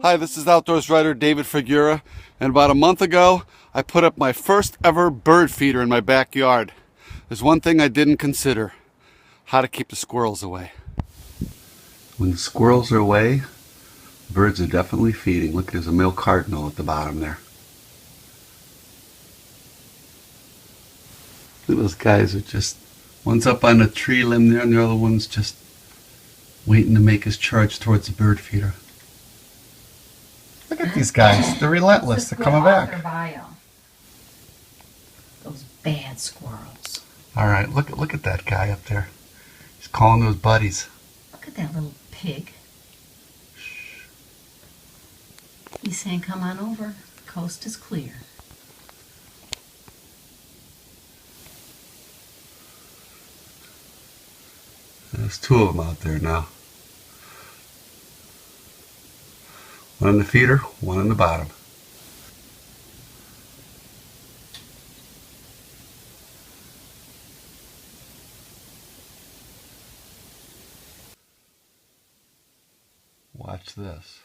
Hi, this is outdoors writer David Figura, and about a month ago I put up my first ever bird feeder in my backyard. There's one thing I didn't consider: how to keep the squirrels away. When the squirrels are away, birds are definitely feeding. Look, there's a male cardinal at the bottom there. Look, those guys are just, one's up on a tree limb there and the other one's just waiting to make his charge towards the bird feeder. Look at these guys. They're relentless. They're coming back. Those bad squirrels. All right, look at that guy up there. He's calling to his buddies. Look at that little pig. Shh. He's saying, come on over. The coast is clear. There's two of them out there now. One on the feeder, one on the bottom. Watch this.